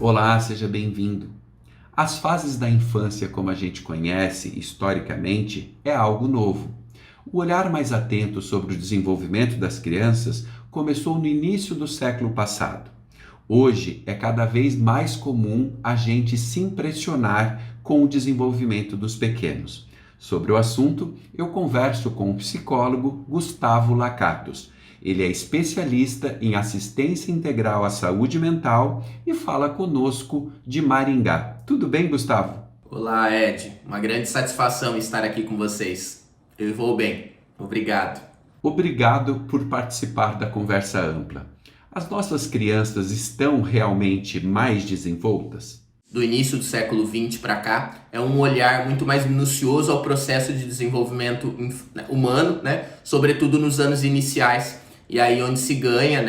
Olá, seja bem-vindo. As fases da infância, como a gente conhece historicamente, é algo novo. O olhar mais atento sobre o desenvolvimento das crianças começou no início do século passado. Hoje é cada vez mais comum a gente se impressionar com o desenvolvimento dos pequenos. Sobre o assunto, eu converso com o psicólogo Gustavo Lakatos. Ele é especialista em assistência integral à saúde mental e fala conosco de Maringá. Tudo bem, Gustavo? Olá, Ed. Uma grande satisfação estar aqui com vocês. Eu vou bem. Obrigado. Obrigado por participar da conversa ampla. As nossas crianças estão realmente mais desenvoltas? Do início do século XX para cá, é um olhar muito mais minucioso ao processo de desenvolvimento humano, sobretudo nos anos iniciais, e aí onde se ganha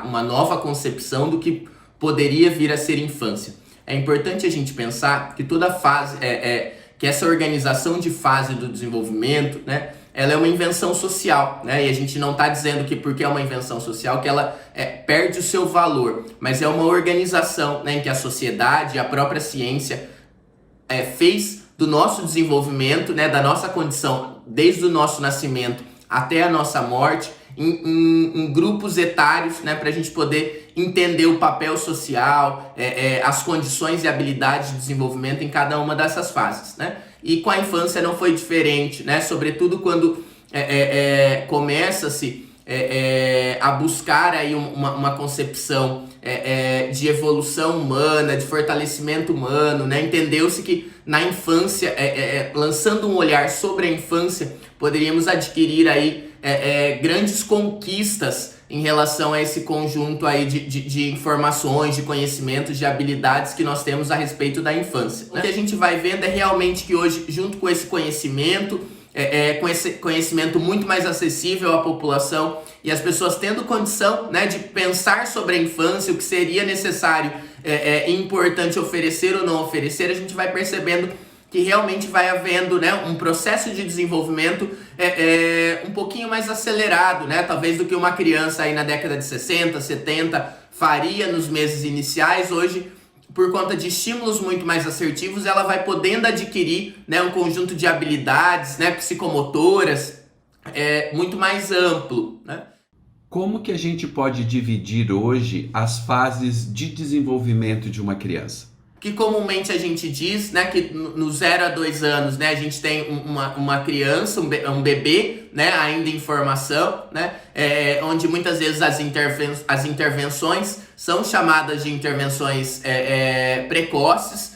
uma nova concepção do que poderia vir a ser infância. É importante a gente pensar que toda fase, que essa organização de fase do desenvolvimento, ela é uma invenção social, e a gente não está dizendo que porque é uma invenção social que ela perde o seu valor, mas é uma organização em que a sociedade, a própria ciência fez do nosso desenvolvimento, da nossa condição, desde o nosso nascimento até a nossa morte, em grupos etários, para a gente poder entender o papel social, as condições e habilidades de desenvolvimento em cada uma dessas fases, E com a infância não foi diferente, Sobretudo quando começa-se a buscar aí uma concepção de evolução humana, de fortalecimento humano, Entendeu-se que na infância, lançando um olhar sobre a infância, poderíamos adquirir aí grandes conquistas em relação a esse conjunto aí de informações, de conhecimentos, de habilidades que nós temos a respeito da infância. O que a gente vai vendo é realmente que hoje, junto com esse conhecimento, com esse conhecimento muito mais acessível à população e as pessoas tendo condição de pensar sobre a infância, o que seria necessário e importante oferecer ou não oferecer, a gente vai percebendo que realmente vai havendo um processo de desenvolvimento um pouquinho mais acelerado, talvez do que uma criança aí na década de 60, 70 faria nos meses iniciais. Hoje, por conta de estímulos muito mais assertivos, ela vai podendo adquirir um conjunto de habilidades psicomotoras muito mais amplo. Como que a gente pode dividir hoje as fases de desenvolvimento de uma criança? Que comumente a gente diz, que no 0 a 2 anos, a gente tem uma criança, um bebê, ainda em formação, onde muitas vezes as intervenções são chamadas de intervenções precoces,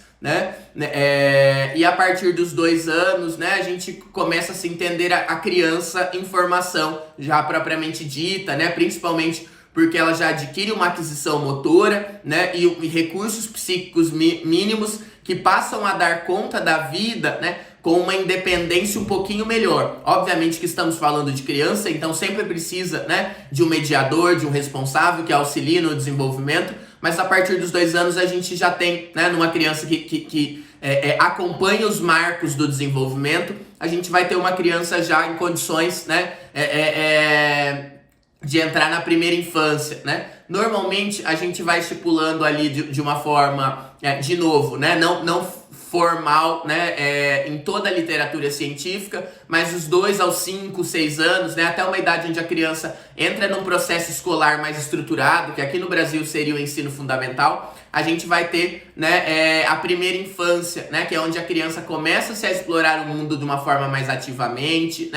e a partir dos 2 anos, a gente começa a se entender a criança em formação já propriamente dita, principalmente porque ela já adquire uma aquisição motora, e recursos psíquicos mínimos que passam a dar conta da vida, com uma independência um pouquinho melhor. Obviamente que estamos falando de criança, então sempre precisa, de um mediador, de um responsável que auxilie no desenvolvimento, mas a partir dos 2 anos a gente já tem, numa criança que acompanha os marcos do desenvolvimento, a gente vai ter uma criança já em condições, de entrar na primeira infância, Normalmente a gente vai estipulando ali de uma forma, de novo, não formal, em toda a literatura científica, mas dos 2 aos 5, 6 anos, até uma idade onde a criança entra num processo escolar mais estruturado, que aqui no Brasil seria o ensino fundamental, a gente vai ter, a primeira infância, que é onde a criança começa-se a explorar o mundo de uma forma mais ativamente,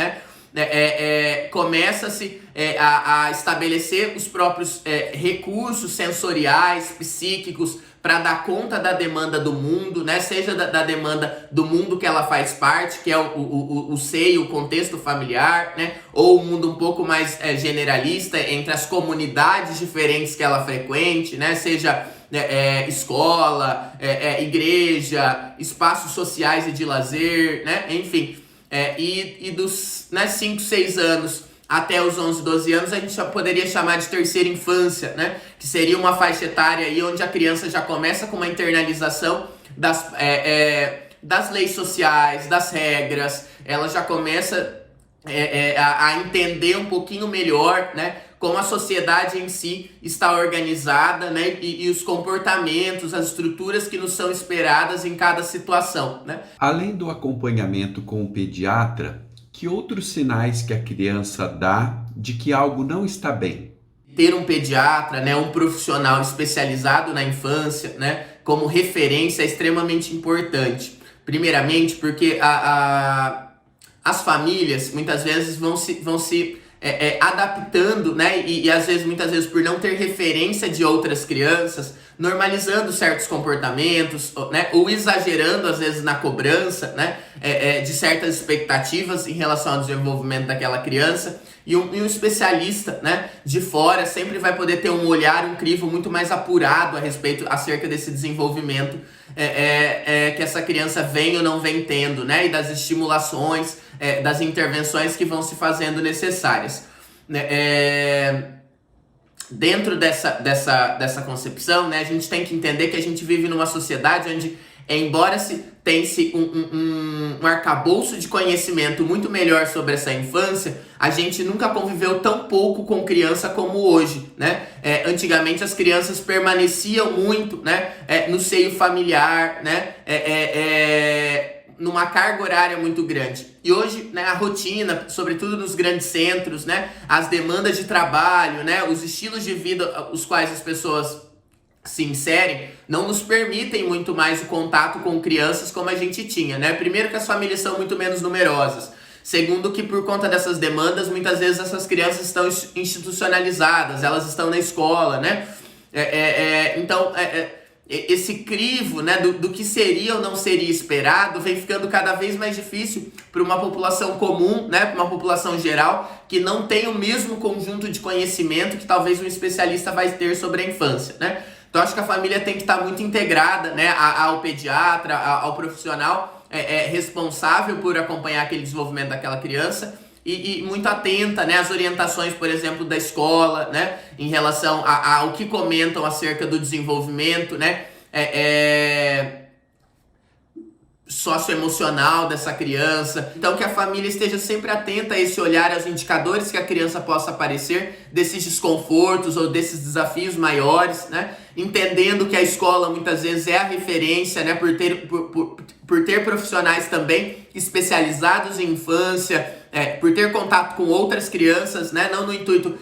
começa-se a estabelecer os próprios recursos sensoriais, psíquicos, para dar conta da demanda do mundo, seja da demanda do mundo que ela faz parte, que é o seio, o contexto familiar, ou um mundo um pouco mais generalista, entre as comunidades diferentes que ela frequente, seja escola, igreja, espaços sociais e de lazer, enfim. E dos 5, 6 anos até os 11, 12 anos a gente já poderia chamar de terceira infância, que seria uma faixa etária aí onde a criança já começa com uma internalização das leis sociais, das regras, ela já começa a entender um pouquinho melhor, como a sociedade em si está organizada, né, e os comportamentos, as estruturas que nos são esperadas em cada situação, né? Além do acompanhamento com o pediatra, que outros sinais que a criança dá de que algo não está bem? Ter um pediatra, né, um profissional especializado na infância, né, como referência é extremamente importante. Primeiramente porque as famílias muitas vezes vão se adaptando, né? E às vezes, muitas vezes, por não ter referência de outras crianças, normalizando certos comportamentos, né? Ou exagerando, às vezes, na cobrança, né? De certas expectativas em relação ao desenvolvimento daquela criança. E um especialista, né, de fora sempre vai poder ter um olhar, um crivo muito mais apurado acerca desse desenvolvimento que essa criança vem ou não vem tendo, né, e das estimulações, das intervenções que vão se fazendo necessárias. Dentro dessa concepção, né, a gente tem que entender que a gente vive numa sociedade onde, embora tenha-se um arcabouço de conhecimento muito melhor sobre essa infância, a gente nunca conviveu tão pouco com criança como hoje, né? Antigamente as crianças permaneciam muito, né, no seio familiar, né, numa carga horária muito grande. E hoje, né, a rotina, sobretudo nos grandes centros, né, as demandas de trabalho, né, os estilos de vida os quais as pessoas se inserem, não nos permitem muito mais o contato com crianças como a gente tinha, né? Primeiro que as famílias são muito menos numerosas. Segundo que por conta dessas demandas, muitas vezes essas crianças estão institucionalizadas, elas estão na escola, né? Então, esse crivo, né, do que seria ou não seria esperado vem ficando cada vez mais difícil para uma população comum, né, para uma população geral que não tem o mesmo conjunto de conhecimento que talvez um especialista vai ter sobre a infância, né? Então acho que a família tem que estar muito integrada, né, ao pediatra, ao profissional responsável por acompanhar aquele desenvolvimento daquela criança e muito atenta, né, às orientações, por exemplo, da escola, né, em relação ao que comentam acerca do desenvolvimento, né, socioemocional dessa criança. Então que a família esteja sempre atenta a esse olhar, aos indicadores que a criança possa aparecer desses desconfortos ou desses desafios maiores, né? Entendendo que a escola muitas vezes é a referência, né? Por ter profissionais também especializados em infância, por ter contato com outras crianças, né? Não no intuito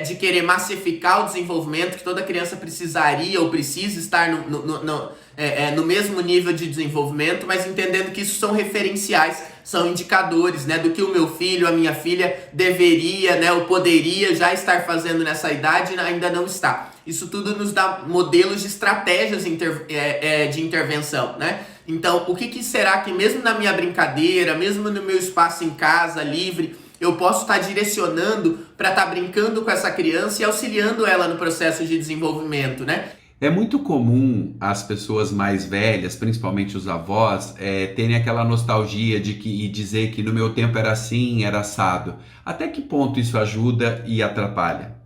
de querer massificar o desenvolvimento, que toda criança precisaria ou precisa estar no mesmo nível de desenvolvimento, mas entendendo que isso são referenciais, são indicadores, né, do que o meu filho, a minha filha deveria, né, ou poderia já estar fazendo nessa idade e ainda não está. Isso tudo nos dá modelos de estratégias de intervenção, né? Então, o que será que mesmo na minha brincadeira, mesmo no meu espaço em casa, livre, eu posso estar direcionando para estar brincando com essa criança e auxiliando ela no processo de desenvolvimento, né? É muito comum as pessoas mais velhas, principalmente os avós, terem aquela nostalgia e dizer que no meu tempo era assim, era assado. Até que ponto isso ajuda e atrapalha?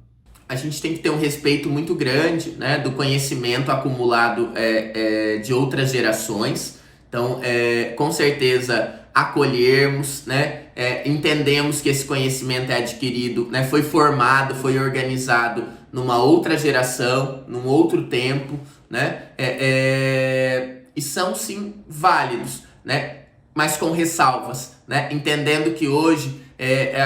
A gente tem que ter um respeito muito grande, né, do conhecimento acumulado de outras gerações. Então, com certeza, acolhermos, né, entendemos que esse conhecimento é adquirido, né, foi formado, foi organizado numa outra geração, num outro tempo, né, e são sim válidos, né, mas com ressalvas, né, entendendo que hoje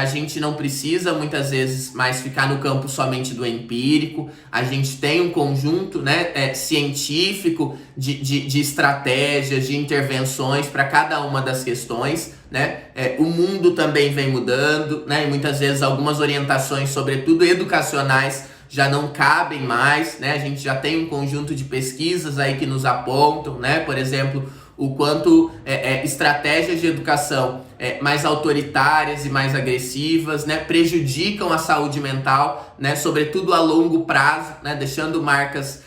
a gente não precisa muitas vezes mais ficar no campo somente do empírico, a gente tem um conjunto, né, científico de estratégias, de intervenções para cada uma das questões, né? O mundo também vem mudando, né, e muitas vezes algumas orientações, sobretudo educacionais, já não cabem mais, né? A gente já tem um conjunto de pesquisas aí que nos apontam, né? Por exemplo, o quanto estratégias de educação mais autoritárias e mais agressivas, né, prejudicam a saúde mental, né, sobretudo a longo prazo, né, deixando marcas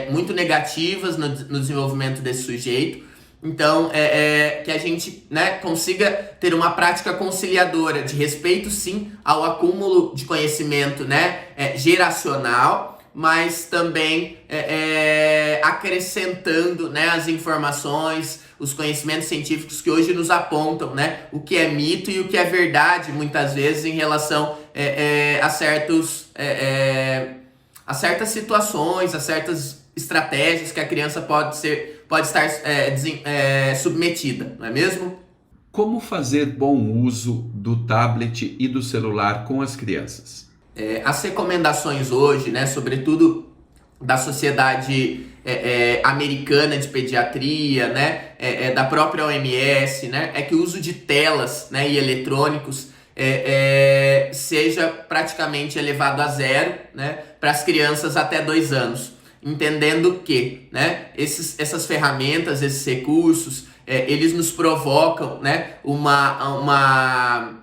muito negativas no desenvolvimento desse sujeito. Então, que a gente, né, consiga ter uma prática conciliadora de respeito, sim, ao acúmulo de conhecimento, né, geracional, mas também acrescentando, né, as informações, os conhecimentos científicos que hoje nos apontam, né, o que é mito e o que é verdade, muitas vezes, em relação a certas situações, a certas estratégias que a criança pode estar submetida, não é mesmo? Como fazer bom uso do tablet e do celular com as crianças? As recomendações hoje, né, sobretudo da Sociedade Americana de Pediatria, né, da própria OMS, né, é que o uso de telas, né, e eletrônicos seja praticamente elevado a zero, né, para as crianças até 2 anos, entendendo que, né, essas ferramentas, esses recursos, eles nos provocam, né, uma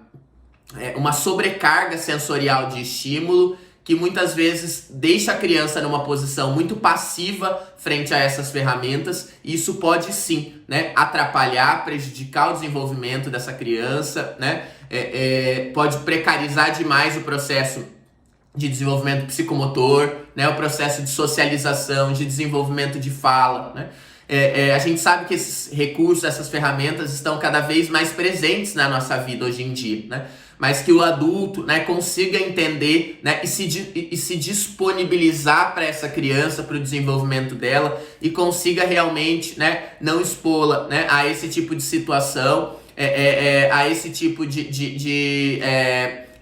sobrecarga sensorial de estímulo que muitas vezes deixa a criança numa posição muito passiva frente a essas ferramentas, e isso pode sim, né, atrapalhar, prejudicar o desenvolvimento dessa criança, né, pode precarizar demais o processo de desenvolvimento psicomotor, né, o processo de socialização, de desenvolvimento de fala, né. A gente sabe que esses recursos, essas ferramentas estão cada vez mais presentes na nossa vida hoje em dia, né? Mas que o adulto, né, consiga entender, né, e se disponibilizar para essa criança, para o desenvolvimento dela, e consiga realmente, né, não expô-la, né, a esse tipo de situação, a esse tipo de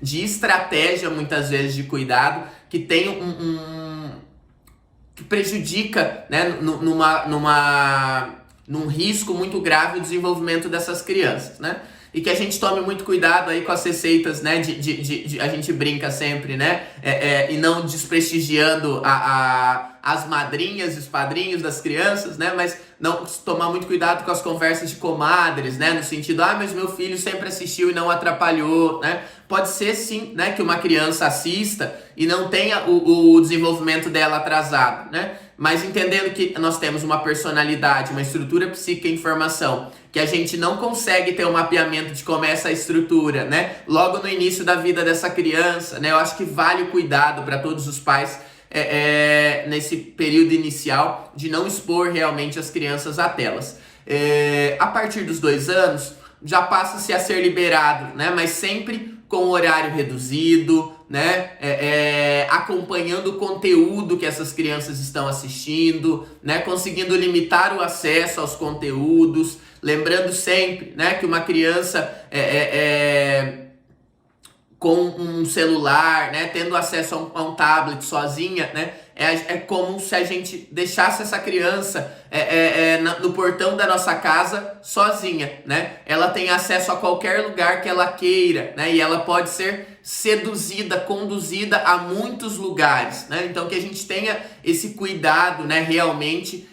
estratégia, muitas vezes, de cuidado, que tem que prejudica, né, num risco muito grave o desenvolvimento dessas crianças, né? E que a gente tome muito cuidado aí com as receitas, né, a gente brinca sempre, né, e não desprestigiando as madrinhas e os padrinhos das crianças, né, mas não tomar muito cuidado com as conversas de comadres, né, no sentido, mas meu filho sempre assistiu e não atrapalhou, né. Pode ser sim, né, que uma criança assista e não tenha o desenvolvimento dela atrasado, né, mas entendendo que nós temos uma personalidade, uma estrutura psíquica em formação, que a gente não consegue ter um mapeamento de como é essa estrutura, né, logo no início da vida dessa criança, né, eu acho que vale o cuidado para todos os pais nesse período inicial de não expor realmente as crianças a telas. A partir dos 2 anos, já passa-se a ser liberado, né, mas sempre com horário reduzido, né, acompanhando o conteúdo que essas crianças estão assistindo, né, conseguindo limitar o acesso aos conteúdos, lembrando sempre, né, que uma criança com um celular, né, tendo acesso a um tablet sozinha, né, é como se a gente deixasse essa criança no portão da nossa casa sozinha, né? Ela tem acesso a qualquer lugar que ela queira, né? E ela pode ser seduzida, conduzida a muitos lugares, né? Então que a gente tenha esse cuidado, né, realmente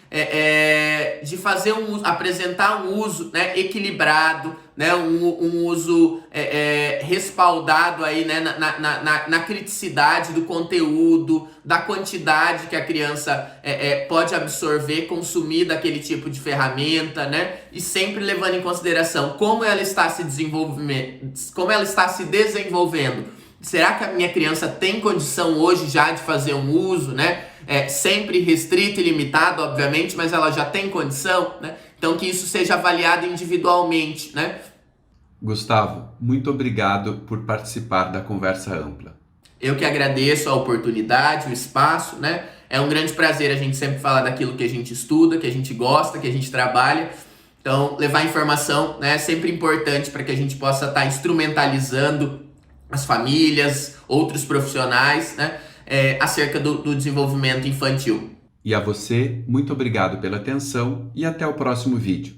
de fazer apresentar um uso, né, equilibrado, né, um uso respaldado aí, né, na criticidade do conteúdo, da quantidade que a criança pode absorver, consumir daquele tipo de ferramenta, né, e sempre levando em consideração como ela está se desenvolvendo. Será que a minha criança tem condição hoje já de fazer um uso, né? Sempre restrito e limitado, obviamente, mas ela já tem condição, né? Então que isso seja avaliado individualmente, né? Gustavo, muito obrigado por participar da conversa ampla. Eu que agradeço a oportunidade, o espaço, né? É um grande prazer a gente sempre falar daquilo que a gente estuda, que a gente gosta, que a gente trabalha. Então, levar informação, né, é sempre importante para que a gente possa estar instrumentalizando as famílias, outros profissionais, né, acerca do desenvolvimento infantil. E a você, muito obrigado pela atenção e até o próximo vídeo.